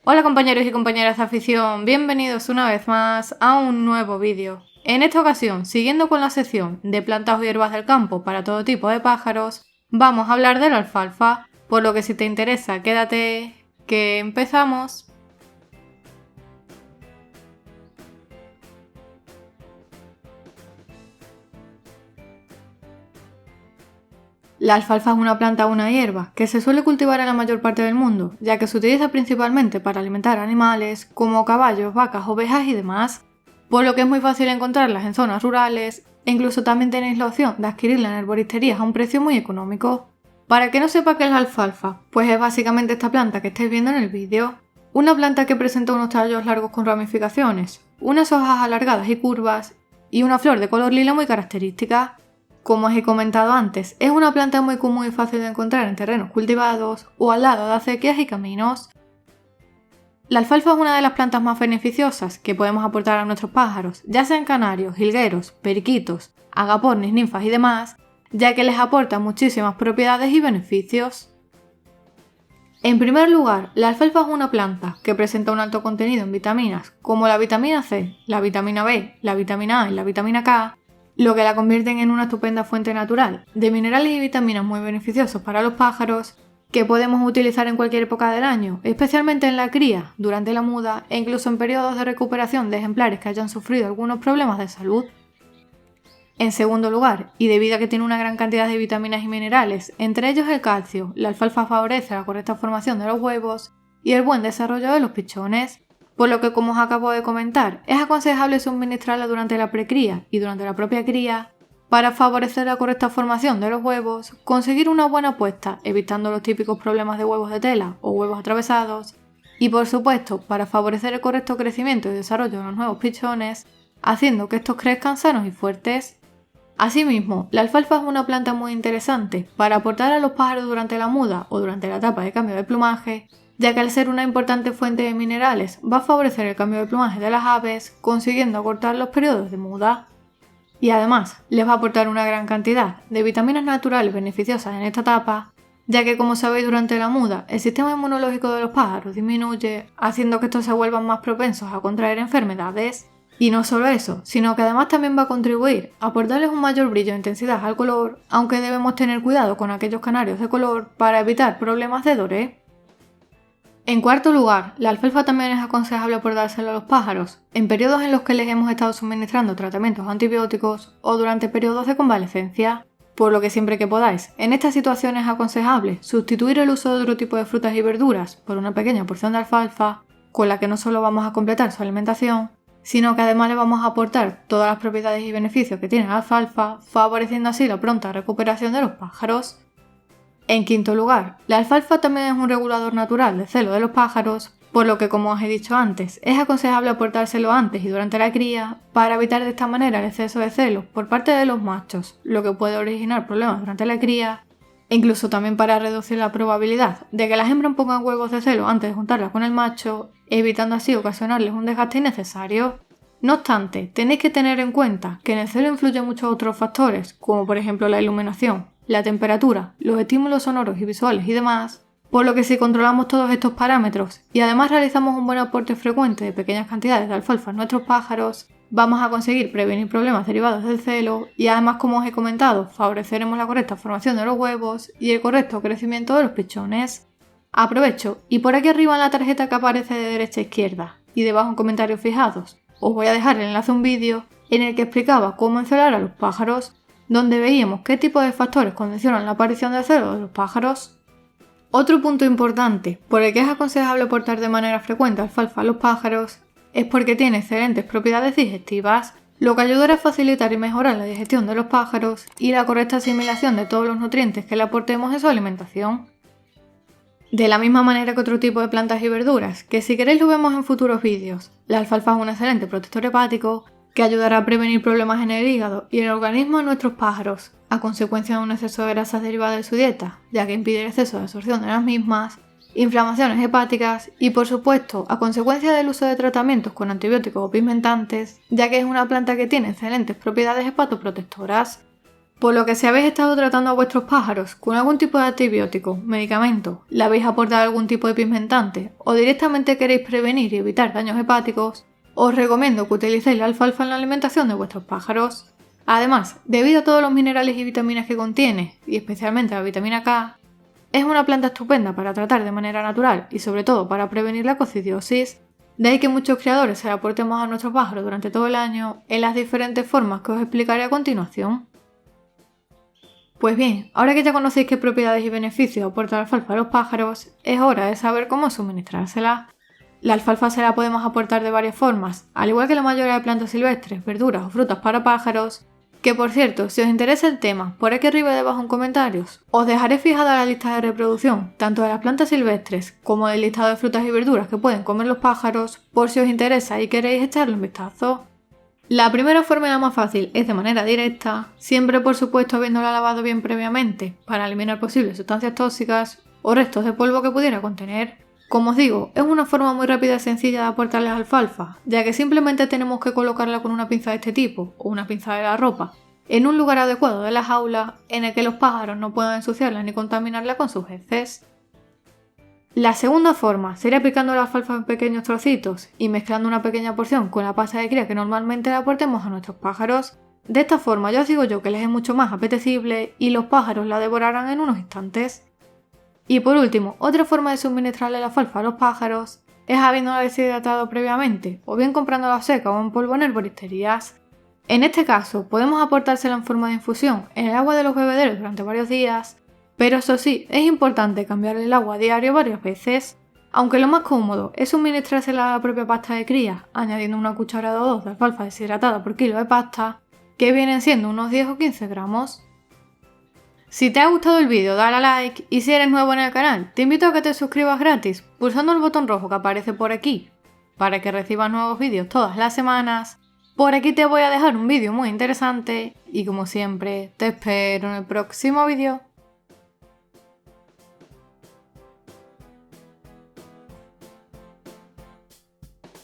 Hola compañeros y compañeras de afición, bienvenidos una vez más a un nuevo vídeo. En esta ocasión, siguiendo con la sección de plantas o hierbas del campo para todo tipo de pájaros, vamos a hablar de la alfalfa, por lo que si te interesa quédate, que empezamos. La alfalfa es una planta o una hierba que se suele cultivar en la mayor parte del mundo, ya que se utiliza principalmente para alimentar animales como caballos, vacas, ovejas y demás, por lo que es muy fácil encontrarlas en zonas rurales e incluso también tenéis la opción de adquirirla en herboristerías a un precio muy económico. Para que no sepa qué es la alfalfa, pues es básicamente esta planta que estáis viendo en el vídeo, una planta que presenta unos tallos largos con ramificaciones, unas hojas alargadas y curvas y una flor de color lila muy característica. Como os he comentado antes, es una planta muy común y fácil de encontrar en terrenos cultivados o al lado de acequias y caminos. La alfalfa es una de las plantas más beneficiosas que podemos aportar a nuestros pájaros, ya sean canarios, jilgueros, periquitos, agapornis, ninfas y demás, ya que les aporta muchísimas propiedades y beneficios. En primer lugar, la alfalfa es una planta que presenta un alto contenido en vitaminas como la vitamina C, la vitamina B, la vitamina A y la vitamina K, lo que la convierten en una estupenda fuente natural de minerales y vitaminas muy beneficiosos para los pájaros que podemos utilizar en cualquier época del año, especialmente en la cría, durante la muda e incluso en periodos de recuperación de ejemplares que hayan sufrido algunos problemas de salud. En segundo lugar, y debido a que tiene una gran cantidad de vitaminas y minerales, entre ellos el calcio, la alfalfa favorece la correcta formación de los huevos y el buen desarrollo de los pichones, por lo que, como os acabo de comentar, es aconsejable suministrarla durante la precría y durante la propia cría para favorecer la correcta formación de los huevos, conseguir una buena puesta, evitando los típicos problemas de huevos de tela o huevos atravesados, y por supuesto, para favorecer el correcto crecimiento y desarrollo de los nuevos pichones, haciendo que estos crezcan sanos y fuertes. Asimismo, la alfalfa es una planta muy interesante para aportar a los pájaros durante la muda o durante la etapa de cambio de plumaje, ya que al ser una importante fuente de minerales va a favorecer el cambio de plumaje de las aves, consiguiendo acortar los periodos de muda. Y además, les va a aportar una gran cantidad de vitaminas naturales beneficiosas en esta etapa, ya que, como sabéis, durante la muda el sistema inmunológico de los pájaros disminuye, haciendo que estos se vuelvan más propensos a contraer enfermedades. Y no solo eso, sino que además también va a contribuir a aportarles un mayor brillo e intensidad al color, aunque debemos tener cuidado con aquellos canarios de color para evitar problemas de doré. En cuarto lugar, la alfalfa también es aconsejable aportársela a los pájaros, en periodos en los que les hemos estado suministrando tratamientos antibióticos o durante periodos de convalecencia, por lo que siempre que podáis. En estas situaciones es aconsejable sustituir el uso de otro tipo de frutas y verduras por una pequeña porción de alfalfa, con la que no solo vamos a completar su alimentación, sino que además le vamos a aportar todas las propiedades y beneficios que tiene la alfalfa, favoreciendo así la pronta recuperación de los pájaros. En quinto lugar, la alfalfa también es un regulador natural del celo de los pájaros, por lo que, como os he dicho antes, es aconsejable aportárselo antes y durante la cría para evitar de esta manera el exceso de celo por parte de los machos, lo que puede originar problemas durante la cría, e incluso también para reducir la probabilidad de que las hembras pongan huevos de celo antes de juntarlas con el macho, evitando así ocasionarles un desgaste innecesario. No obstante, tenéis que tener en cuenta que en el celo influyen muchos otros factores, como por ejemplo la iluminación, la temperatura, los estímulos sonoros y visuales y demás, por lo que si controlamos todos estos parámetros y además realizamos un buen aporte frecuente de pequeñas cantidades de alfalfa a nuestros pájaros, vamos a conseguir prevenir problemas derivados del celo y además, como os he comentado, favoreceremos la correcta formación de los huevos y el correcto crecimiento de los pichones. Aprovecho y por aquí arriba en la tarjeta que aparece de derecha a izquierda y debajo en comentarios fijados os voy a dejar el enlace a un vídeo en el que explicaba cómo encelar a los pájaros, donde veíamos qué tipo de factores condicionan la aparición del celo de los pájaros. Otro punto importante por el que es aconsejable aportar de manera frecuente alfalfa a los pájaros es porque tiene excelentes propiedades digestivas, lo que ayudará a facilitar y mejorar la digestión de los pájaros y la correcta asimilación de todos los nutrientes que le aportemos en su alimentación. De la misma manera que otro tipo de plantas y verduras, que si queréis lo vemos en futuros vídeos, la alfalfa es un excelente protector hepático que ayudará a prevenir problemas en el hígado y en el organismo de nuestros pájaros, a consecuencia de un exceso de grasas derivadas de su dieta, ya que impide el exceso de absorción de las mismas, inflamaciones hepáticas y, por supuesto, a consecuencia del uso de tratamientos con antibióticos o pigmentantes, ya que es una planta que tiene excelentes propiedades hepatoprotectoras. Por lo que si habéis estado tratando a vuestros pájaros con algún tipo de antibiótico, medicamento, le habéis aportado algún tipo de pigmentante o directamente queréis prevenir y evitar daños hepáticos, os recomiendo que utilicéis la alfalfa en la alimentación de vuestros pájaros. Además, debido a todos los minerales y vitaminas que contiene, y especialmente la vitamina K, es una planta estupenda para tratar de manera natural y sobre todo para prevenir la coccidiosis. De ahí que muchos criadores se la aportemos a nuestros pájaros durante todo el año en las diferentes formas que os explicaré a continuación. Pues bien, ahora que ya conocéis qué propiedades y beneficios aporta la alfalfa a los pájaros, es hora de saber cómo suministrársela. La alfalfa se la podemos aportar de varias formas, al igual que la mayoría de plantas silvestres, verduras o frutas para pájaros, que por cierto, si os interesa el tema, por aquí arriba y debajo en comentarios, os dejaré fijada la lista de reproducción, tanto de las plantas silvestres como del listado de frutas y verduras que pueden comer los pájaros, por si os interesa y queréis echarle un vistazo. La primera forma y la más fácil es de manera directa, siempre por supuesto habiéndola lavado bien previamente para eliminar posibles sustancias tóxicas o restos de polvo que pudiera contener. Como os digo, es una forma muy rápida y sencilla de aportarles alfalfa, ya que simplemente tenemos que colocarla con una pinza de este tipo o una pinza de la ropa en un lugar adecuado de la jaula en el que los pájaros no puedan ensuciarla ni contaminarla con sus heces. La segunda forma sería picando la alfalfa en pequeños trocitos y mezclando una pequeña porción con la pasta de cría que normalmente le aportemos a nuestros pájaros. De esta forma ya os digo yo que les es mucho más apetecible y los pájaros la devorarán en unos instantes. Y por último, otra forma de suministrarle la alfalfa a los pájaros es habiéndola deshidratado previamente, o bien comprándola seca o en polvo en herboristerías. En este caso, podemos aportársela en forma de infusión en el agua de los bebederos durante varios días, pero eso sí, es importante cambiarle el agua a diario varias veces, aunque lo más cómodo es suministrársela a la propia pasta de cría, añadiendo una cucharada o dos de alfalfa deshidratada por kilo de pasta, que vienen siendo unos 10 o 15 gramos. Si te ha gustado el vídeo, dale a like y si eres nuevo en el canal, te invito a que te suscribas gratis pulsando el botón rojo que aparece por aquí, para que recibas nuevos vídeos todas las semanas. Por aquí te voy a dejar un vídeo muy interesante y como siempre, te espero en el próximo vídeo.